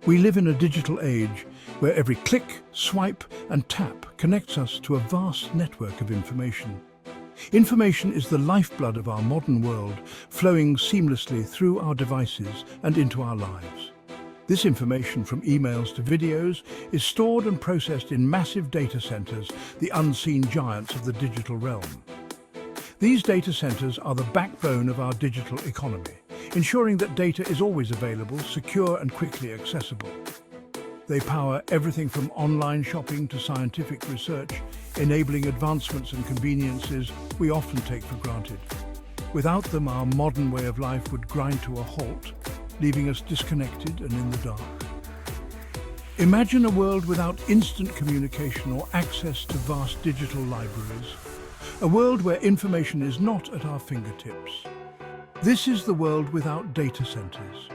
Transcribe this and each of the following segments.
We live in a digital age where every click, swipe and tap connects us to a vast network of information. Information is the lifeblood of our modern world, flowing seamlessly through our devices and into our lives. This information, from emails to videos, is stored and processed in massive data centers, the unseen giants of the digital realm. These data centers are the backbone of our digital economy, ensuring that data is always available, secure and quickly accessible. They power everything from online shopping to scientific research, enabling advancements and conveniences we often take for granted. Without them, our modern way of life would grind to a halt, leaving us disconnected and in the dark. Imagine a world without instant communication or access to vast digital libraries. A world where information is not at our fingertips. This is the world without data centers.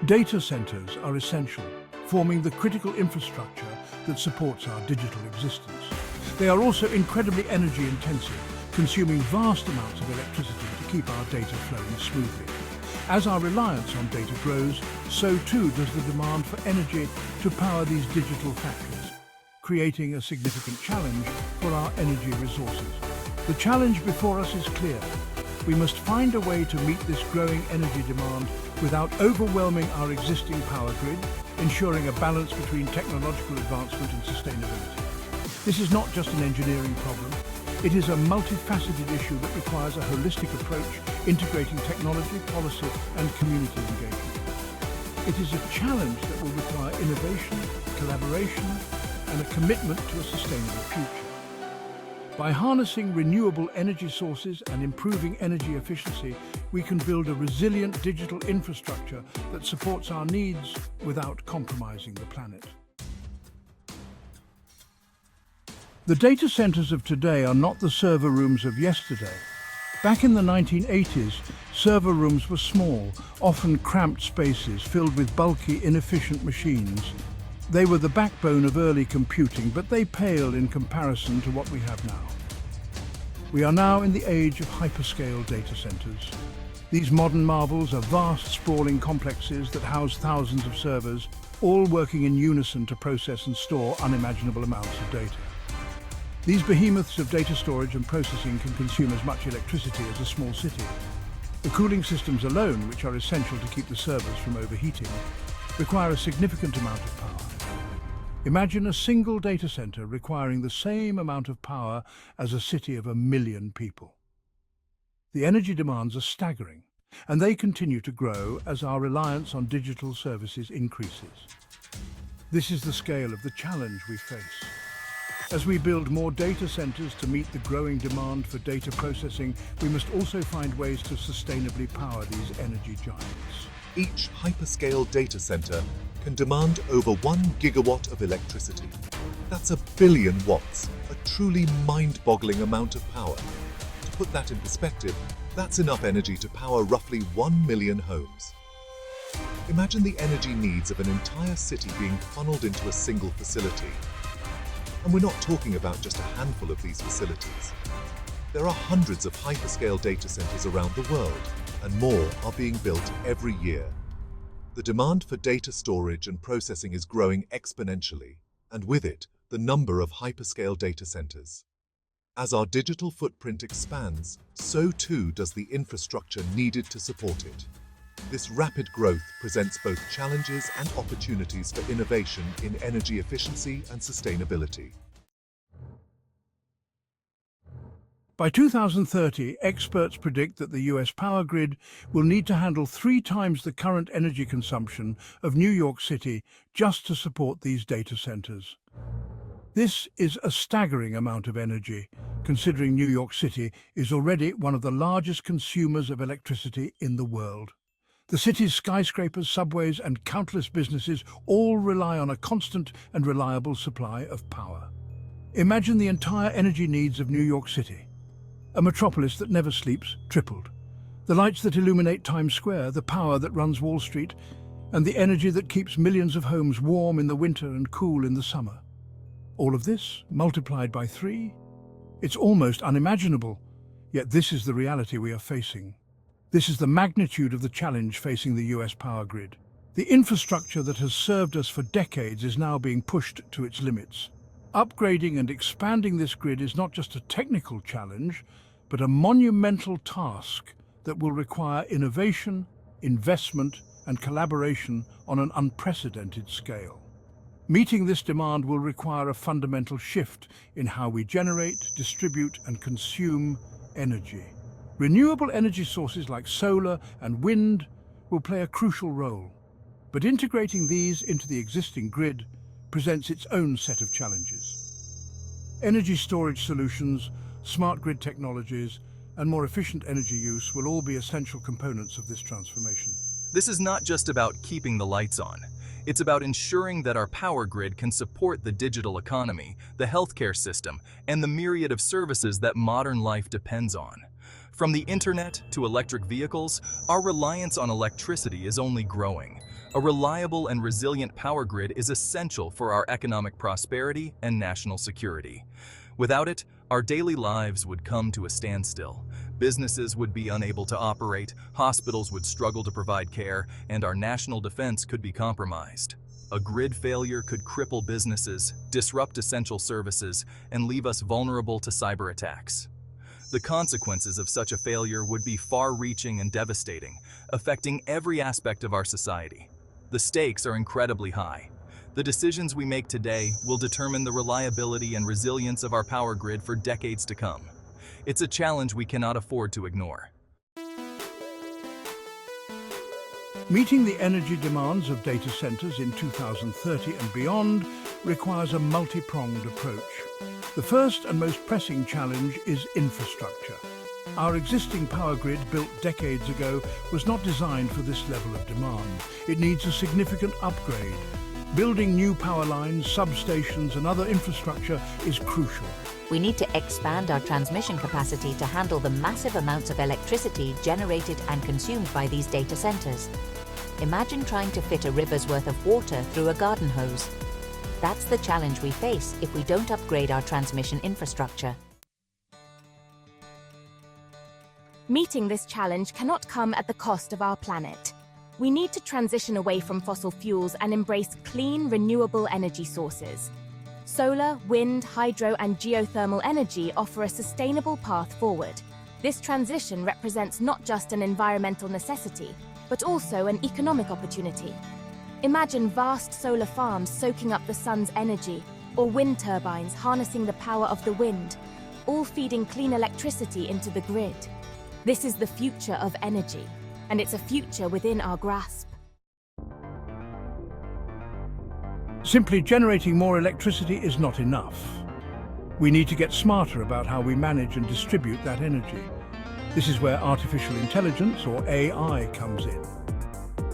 Data centers are essential, forming the critical infrastructure that supports our digital existence. They are also incredibly energy intensive, consuming vast amounts of electricity to keep our data flowing smoothly. As our reliance on data grows, so too does the demand for energy to power these digital factories, creating a significant challenge for our energy resources. The challenge before us is clear. We must find a way to meet this growing energy demand without overwhelming our existing power grid, ensuring a balance between technological advancement and sustainability. This is not just an engineering problem. It is a multifaceted issue that requires a holistic approach, integrating technology, policy and community engagement. It is a challenge that will require innovation, collaboration and a commitment to a sustainable future. By harnessing renewable energy sources and improving energy efficiency, we can build a resilient digital infrastructure that supports our needs without compromising the planet. The data centers of today are not the server rooms of yesterday. Back in the 1980s, server rooms were small, often cramped spaces filled with bulky, inefficient machines. They were the backbone of early computing, but they pale in comparison to what we have now. We are now in the age of hyperscale data centers. These modern marvels are vast, sprawling complexes that house thousands of servers, all working in unison to process and store unimaginable amounts of data. These behemoths of data storage and processing can consume as much electricity as a small city. The cooling systems alone, which are essential to keep the servers from overheating, require a significant amount of power. Imagine a single data center requiring the same amount of power as a city of 1 million people. The energy demands are staggering, and they continue to grow as our reliance on digital services increases. This is the scale of the challenge we face. As we build more data centers to meet the growing demand for data processing, we must also find ways to sustainably power these energy giants. Each hyperscale data center can demand over 1 gigawatt of electricity. That's 1 billion watts, a truly mind-boggling amount of power. To put that in perspective, that's enough energy to power roughly 1 million homes. Imagine the energy needs of an entire city being funneled into a single facility. And we're not talking about just a handful of these facilities. There are hundreds of hyperscale data centers around the world, and more are being built every year. The demand for data storage and processing is growing exponentially, and with it, the number of hyperscale data centers. As our digital footprint expands, so too does the infrastructure needed to support it. This rapid growth presents both challenges and opportunities for innovation in energy efficiency and sustainability. By 2030, experts predict that the US power grid will need to handle 3 times the current energy consumption of New York City just to support these data centers. This is a staggering amount of energy, considering New York City is already one of the largest consumers of electricity in the world. The city's skyscrapers, subways, and countless businesses all rely on a constant and reliable supply of power. Imagine the entire energy needs of New York City, a metropolis that never sleeps, tripled. The lights that illuminate Times Square, the power that runs Wall Street, and the energy that keeps millions of homes warm in the winter and cool in the summer. All of this multiplied by 3? It's almost unimaginable, yet this is the reality we are facing. This is the magnitude of the challenge facing the US power grid. The infrastructure that has served us for decades is now being pushed to its limits. Upgrading and expanding this grid is not just a technical challenge, but a monumental task that will require innovation, investment, and collaboration on an unprecedented scale. Meeting this demand will require a fundamental shift in how we generate, distribute, and consume energy. Renewable energy sources like solar and wind will play a crucial role, but integrating these into the existing grid presents its own set of challenges. Energy storage solutions, smart grid technologies, and more efficient energy use will all be essential components of this transformation. This is not just about keeping the lights on. It's about ensuring that our power grid can support the digital economy, the healthcare system, and the myriad of services that modern life depends on. From the internet to electric vehicles, our reliance on electricity is only growing. A reliable and resilient power grid is essential for our economic prosperity and national security. Without it, our daily lives would come to a standstill. Businesses would be unable to operate, hospitals would struggle to provide care, and our national defense could be compromised. A grid failure could cripple businesses, disrupt essential services, and leave us vulnerable to cyber attacks. The consequences of such a failure would be far-reaching and devastating, affecting every aspect of our society. The stakes are incredibly high. The decisions we make today will determine the reliability and resilience of our power grid for decades to come. It's a challenge we cannot afford to ignore. Meeting the energy demands of data centers in 2030 and beyond requires a multi-pronged approach. The first and most pressing challenge is infrastructure. Our existing power grid, built decades ago, was not designed for this level of demand. It needs a significant upgrade. Building new power lines, substations, and other infrastructure is crucial. We need to expand our transmission capacity to handle the massive amounts of electricity generated and consumed by these data centers. Imagine trying to fit a river's worth of water through a garden hose. That's the challenge we face if we don't upgrade our transmission infrastructure. Meeting this challenge cannot come at the cost of our planet. We need to transition away from fossil fuels and embrace clean, renewable energy sources. Solar, wind, hydro, and geothermal energy offer a sustainable path forward. This transition represents not just an environmental necessity, but also an economic opportunity. Imagine vast solar farms soaking up the sun's energy, or wind turbines harnessing the power of the wind, all feeding clean electricity into the grid. This is the future of energy, and it's a future within our grasp. Simply generating more electricity is not enough. We need to get smarter about how we manage and distribute that energy. This is where artificial intelligence, or AI, comes in.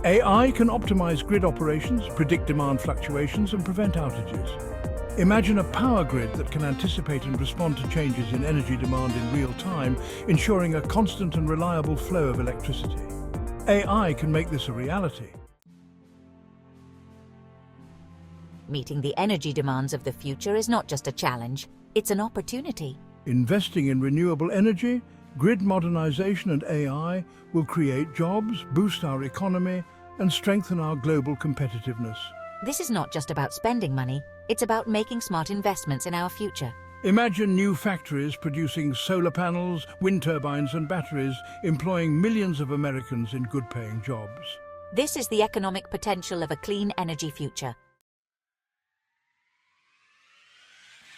AI can optimize grid operations, predict demand fluctuations, and prevent outages. Imagine a power grid that can anticipate and respond to changes in energy demand in real time, ensuring a constant and reliable flow of electricity. AI can make this a reality. Meeting the energy demands of the future is not just a challenge, it's an opportunity. Investing in renewable energy, grid modernization, and AI will create jobs, boost our economy, and strengthen our global competitiveness. This is not just about spending money, it's about making smart investments in our future. Imagine new factories producing solar panels, wind turbines, and batteries, employing millions of Americans in good-paying jobs. This is the economic potential of a clean energy future.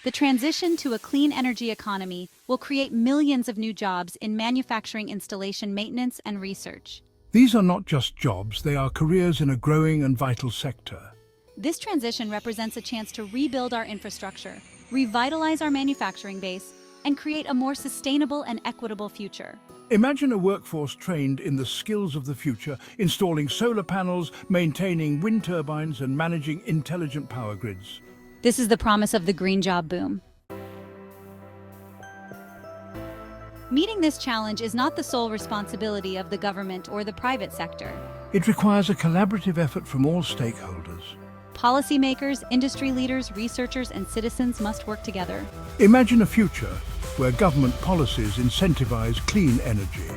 The transition to a clean energy economy will create millions of new jobs in manufacturing, installation, maintenance, and research. These are not just jobs, they are careers in a growing and vital sector. This transition represents a chance to rebuild our infrastructure, revitalize our manufacturing base, and create a more sustainable and equitable future. Imagine a workforce trained in the skills of the future, installing solar panels, maintaining wind turbines, and managing intelligent power grids. This is the promise of the green job boom. Meeting this challenge is not the sole responsibility of the government or the private sector. It requires a collaborative effort from all stakeholders. Policymakers, industry leaders, researchers, and citizens must work together. Imagine a future where government policies incentivize clean energy,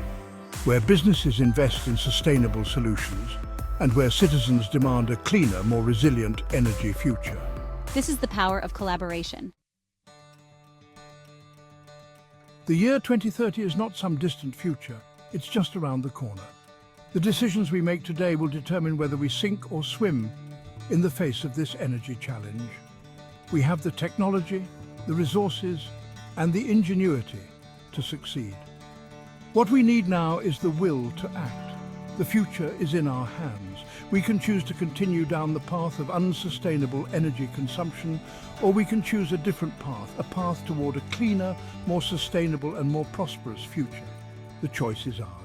where businesses invest in sustainable solutions, and where citizens demand a cleaner, more resilient energy future. This is the power of collaboration. The year 2030 is not some distant future, it's just around the corner. The decisions we make today will determine whether we sink or swim in the face of this energy challenge. We have the technology, the resources, and the ingenuity to succeed. What we need now is the will to act. The future is in our hands. We can choose to continue down the path of unsustainable energy consumption, or we can choose a different path, a path toward a cleaner, more sustainable and more prosperous future. The choice is ours.